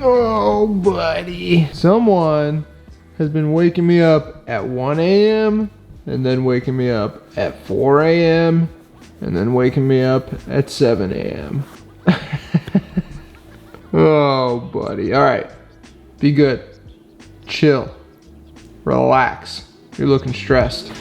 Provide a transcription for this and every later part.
Oh, buddy. Someone has been waking me up at 1 a.m. and then waking me up at 4 a.m. and then waking me up at 7 a.m. Oh, buddy. All right. Be good. Chill. Relax. You're looking stressed.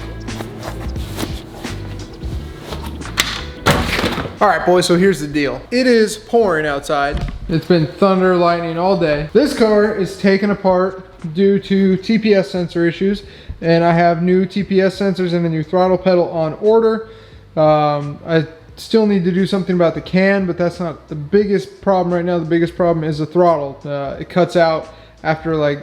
All right, boys, so here's the deal. It is pouring outside. It's been thunder, lightning all day. This car is taken apart due to TPS sensor issues, and I have new TPS sensors and a new throttle pedal on order. I still need to do something about the can, but that's not the biggest problem right now. The biggest problem is the throttle. It cuts out after like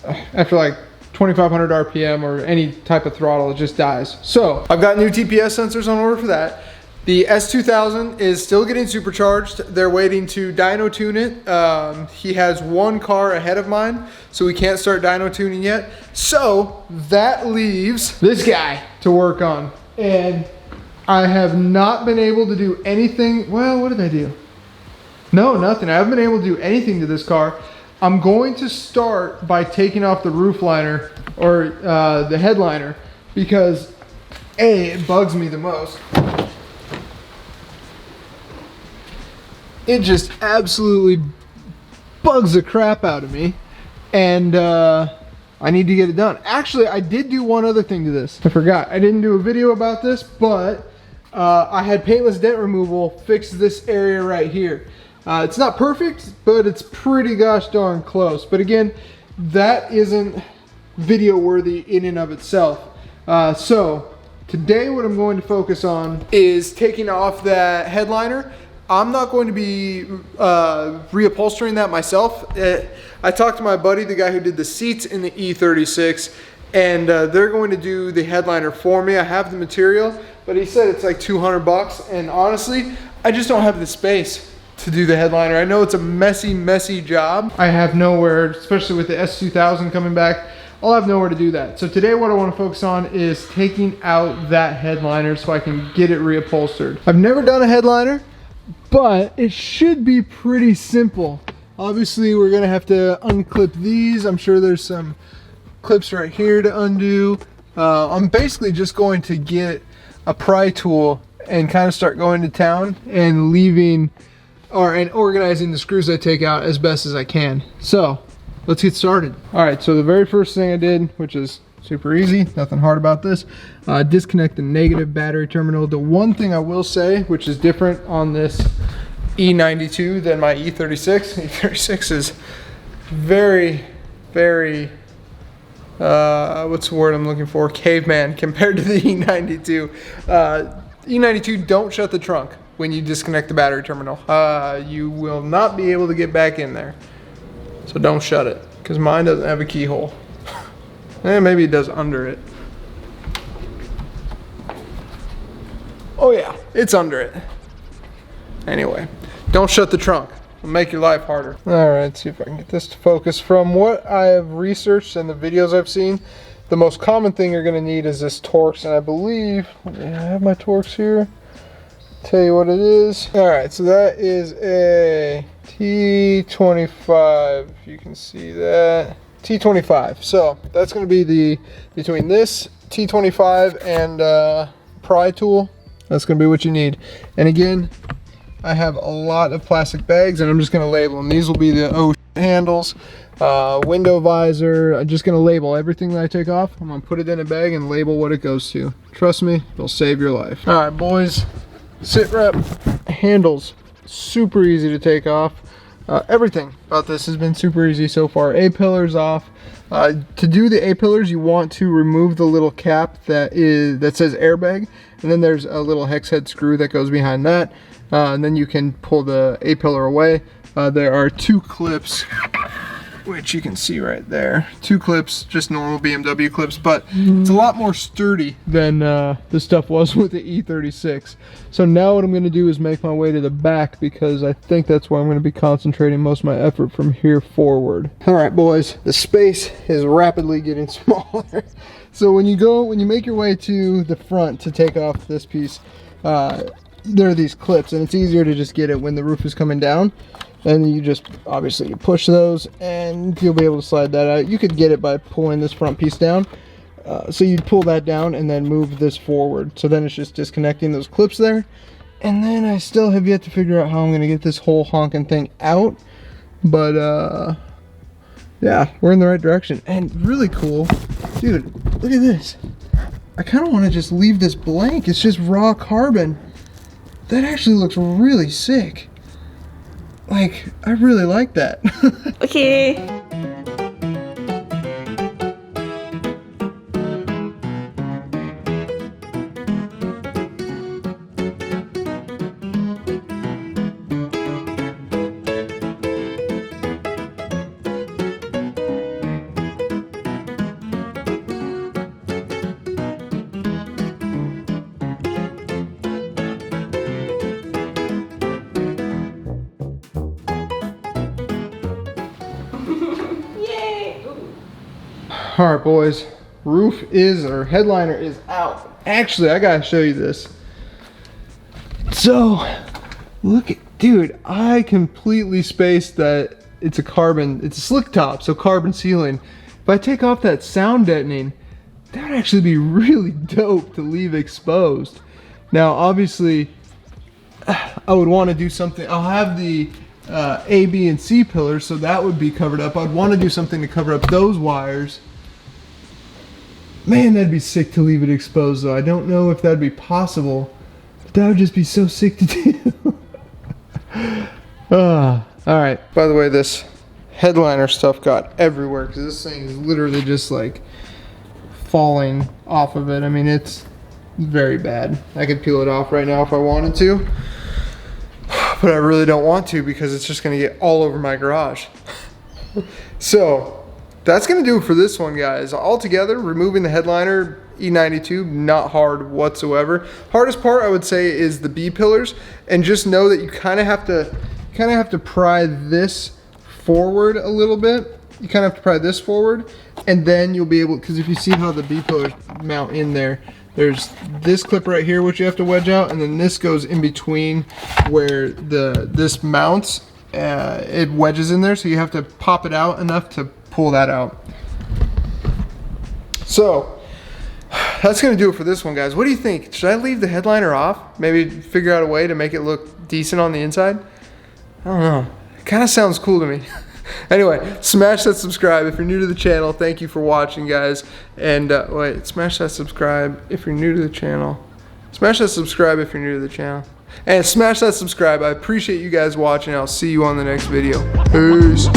2,500 RPM or any type of throttle, it just dies. So I've got new TPS sensors on order for that. The S2000 is still getting supercharged. They're waiting to dyno tune it. He has one car ahead of mine, so we can't start dyno tuning yet. So that leaves this guy to work on. And I have not been able to do anything. Well, what did I do? No, nothing. I haven't been able to do anything to this car. I'm going to start by taking off the roof liner or the headliner because A, it bugs me the most. It just absolutely bugs the crap out of me, and I need to get it done. Actually, I did do one other thing to this. I forgot. I didn't do a video about this, but I had paintless dent removal fix this area right here. It's not perfect, but it's pretty gosh darn close. But again, that isn't video worthy in and of itself. So today what I'm going to focus on is taking off that headliner. I'm not going to be reupholstering that myself. I talked to my buddy, the guy who did the seats in the E36, and they're going to do the headliner for me. I have the material, but he said it's like 200 bucks, and honestly, I just don't have the space to do the headliner. I know it's a messy job. I have nowhere, especially with the S2000 coming back, I'll have nowhere to do that. So today what I want to focus on is taking out that headliner so I can get it reupholstered. I've never done a headliner, but it should be pretty simple. Obviously, we're gonna have to unclip these. I'm sure there's some clips right here to undo. I'm basically just going to get a pry tool and kind of start going to town and leaving and organizing the screws I take out as best as I can. So let's get started. All right, so the very first thing I did, which is super easy, nothing hard about this, disconnect the negative battery terminal. The one thing I will say, which is different on this E92 than my E36. E36 is very, what's the word I'm looking for? Caveman compared to the E92. E92, don't shut the trunk when you disconnect the battery terminal. You will not be able to get back in there. So don't shut it, because mine doesn't have a keyhole. And maybe it does under it. Oh yeah, it's under it. Anyway, don't shut the trunk. It'll make your life harder. All right, let's see if I can get this to focus. From what I have researched and the videos I've seen, the most common thing you're gonna need is this Torx, and I believe, I have my Torx here. Tell you what it is. All right, so that is a T25, if you can see that. T25, so that's going to be between this T25 and pry tool. That's going to be what you need. And again, I have a lot of plastic bags, and I'm just going to label them. These will be the handles, window visor. I'm just going to label everything that I take off. I'm going to put it in a bag and label what it goes to. Trust me, it'll save your life. All right, boys, sit rep handles, super easy to take off. Everything about this has been super easy so far. A-pillars off. To do the A-pillars, you want to remove the little cap that says airbag, and then there's a little hex head screw that goes behind that, and then you can pull the A-pillar away. There are two clips, which you can see right there. Two clips, just normal BMW clips, but it's a lot more sturdy than the stuff was with the E36. So now what I'm going to do is make my way to the back, because I think that's where I'm going to be concentrating most of my effort from here forward. All right, boys, the space is rapidly getting smaller. So when you make your way to the front to take off this piece, there are these clips, and it's easier to just get it when the roof is coming down. And you just, obviously you push those and you'll be able to slide that out. You could get it by pulling this front piece down. So you'd pull that down and then move this forward. So then it's just disconnecting those clips there. And then I still have yet to figure out how I'm gonna get this whole honking thing out. But yeah, we're in the right direction. And really cool, dude, look at this. I kind of want to just leave this blank. It's just raw carbon. That actually looks really sick. Like, I really like that. Okay. All right, boys, headliner is out. Actually, I gotta show you this. So, look at, dude, I completely spaced that it's a slick top, so carbon sealing. If I take off that sound deadening, that would actually be really dope to leave exposed. Now, obviously, I would want to do something. I'll have the A, B, and C pillars, so that would be covered up. I'd want to do something to cover up those wires. Man, that'd be sick to leave it exposed, though. I don't know if that'd be possible, but that would just be so sick to do. All right. By the way, this headliner stuff got everywhere because this thing is literally just like falling off of it. I mean, it's very bad. I could peel it off right now if I wanted to, but I really don't want to because it's just going to get all over my garage. So that's going to do it for this one, guys. Altogether, removing the headliner, E92, not hard whatsoever. Hardest part, I would say, is the B pillars, and just know that you kind of have to pry this forward a little bit. You kind of have to pry this forward, and then you'll be able, because if you see how the B pillars mount in there, there's this clip right here which you have to wedge out, and then this goes in between where this mounts. It wedges in there, so you have to pop it out enough to pull that out. So that's gonna do it for this one, guys. What do you think? Should I leave the headliner off? Maybe figure out a way to make it look decent on the inside? I don't know. It kind of sounds cool to me. Anyway, smash that subscribe if you're new to the channel. Thank you for watching, guys. And wait, smash that subscribe if you're new to the channel. Smash that subscribe if you're new to the channel. And smash that subscribe. I appreciate you guys watching. I'll see you on the next video. Peace.